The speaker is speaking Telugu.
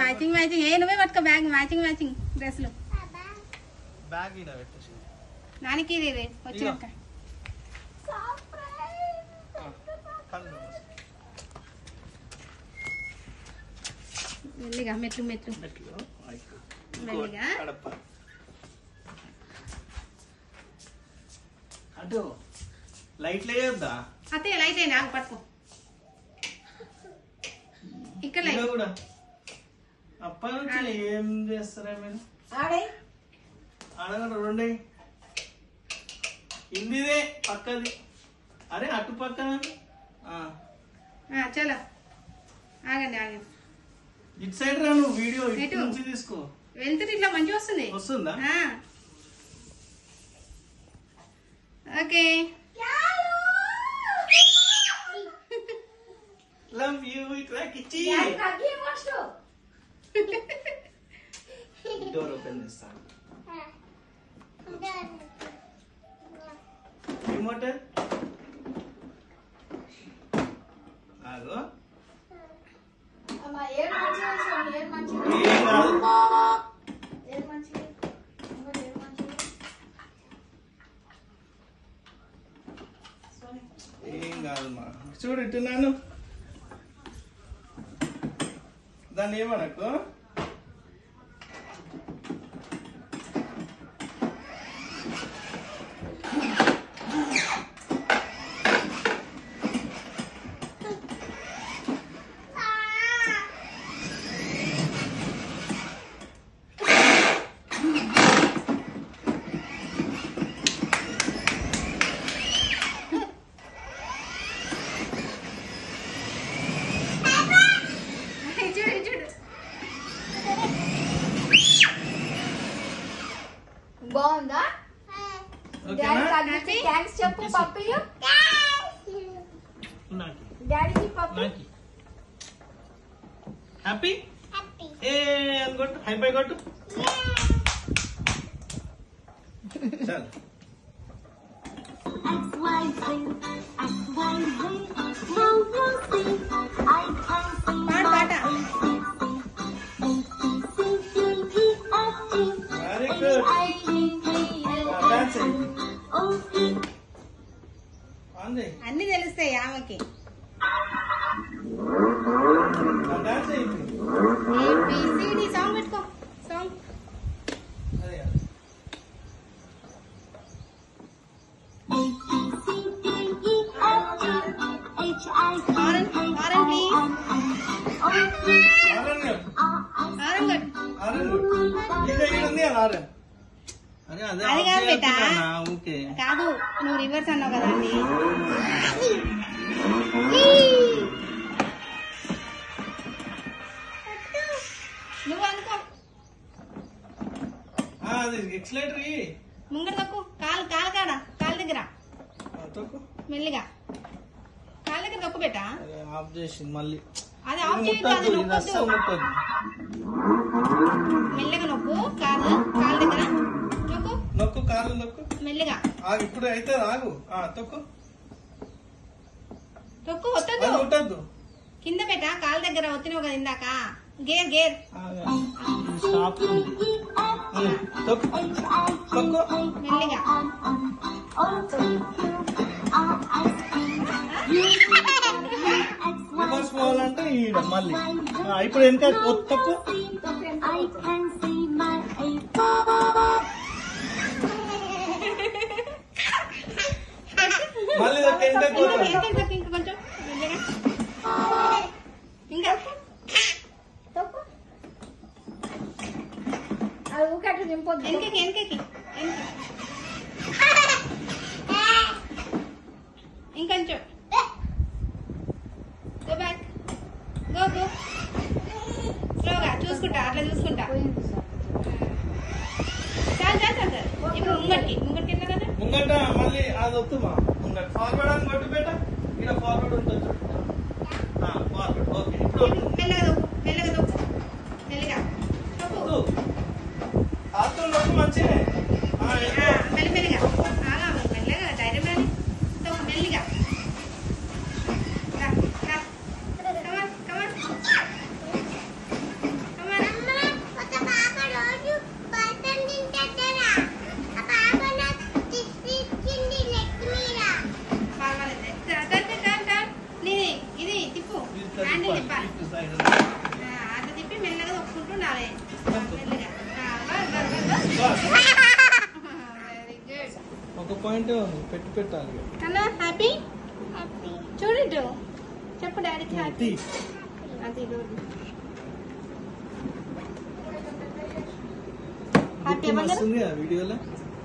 మ్యాచింగ్ మ్యాచింగ్ ఏ నువ్వే పట్టుకో బ్యాగ్ మ్యాచింగ్ మ్యాచింగ్ డ్రెస్సులు బ్యాగ్ ఇలా పెట్టేసి నానికి వచ్చాక మెల్లిగా మెట్లు మెట్లు మెల్లిగా అటు లైట్లు వేయొద్దా అత్తయ్య లైట్ అయినా పట్టుకో ఇక్కడ లైట్ కూడా అప్పటి నుంచి ఏం చేస్తారా మీరు ఆడగంట రెండే హిందీదే పక్కది అరే అటు పక్కన చలో ఆగండి ఆగండి ఇటు సైడ్ రా నువ్వు వీడియో ఇటు నుంచి తీసుకో వెళ్తే ఇట్లా మంచిగా వస్తుంది వస్తుందా ఓకే లవ్ యూ ఇట్లా కిచ్చి డోర్ ఓపెన్ చేస్తాను రిమోట్ ఆగో ఏం కాదమ్మా చూడు ఇట్టున్నాను దాన్ని ఏమనకు బాగుందా థ్యాంక్స్ చెప్పు పప్పీలు డాడీకి పప్పీ హ్యాపీ ఏ అనుకోట్టు హై బై కొట్టు చల్ వెరీ గుడ్ అన్ని తెలుస్తాయి ఆమెకి ఏబిసిడి సాంగ్ పెట్టుకో సాంగ్ ఆరెంజ్ ప్లీజ్ అది కాదు బేటా కాదు నువ్వు రివర్స్ అన్నావు కదా అండి నువ్వు అనుకో ముంగడ తక్కువ కాలు కాలు కాడ కాలు దగ్గర మెల్లిగా కాలు దగ్గర తక్కువ బేటా ఆఫ్ చేసింది మళ్ళీ అది ఆఫ్ చేయదు నొక్కొద్దు మెల్లగా నొక్కు కాలు కాలు దగ్గర నొక్కు నొక్కు కాలు నొక్కు మెల్లిగా ఇప్పుడు అయితే ఆగు తొక్కు తొక్కు ఒత్తద్దు కింద పెట్టా కాలు దగ్గర ఒత్తినావు కదా ఇందాక గేర్ గేర్ స్టాప్ తొక్కు మెల్లిగా రివర్స్ పోవాలంటే ఈడ మళ్ళీ ఇప్పుడు ఎంత తొక్కు మళ్ళీ ఇంకా కొంచెం మెల్లిగా ఇంకా అది ఊకట్టు నింపొద్దు వెనకకి వెనకకి ఇంకొంచెం గో బ్యాక్ గో గో స్లోగా చూసుకుంటా అట్లా చూసుకుంటా చాలు చాలు చాలు ఇప్పుడు ముంగటికి వెళ్ళా కదా ముంగట మళ్ళీ అది వద్దుమా ముంగట ఫార్వర్డ్ అని కొట్టు పెట్ట ఇక్కడ ఫార్వర్డ్ ఉంటుంది ఫార్వర్డ్ ఓకే ఇప్పుడు మెల్లగా దొక్కు మెల్లగా దొక్కు మెల్లగా దొక్కు ఆత్మ మంచిగా మెల్లిమెల్లిగా మెల్లగా ధైర్యం రాని దొక్కు మెల్లిగా కమాన్ కమాన్ కమాన్ పాయింటే ఉంది పెట్టి పెట్టాలి అన్న హ్యాపీ చూడు చెప్పు డాడీకి హ్యాపీ తీ. అది గుర్తు మస్తుంది కదా వీడియోలో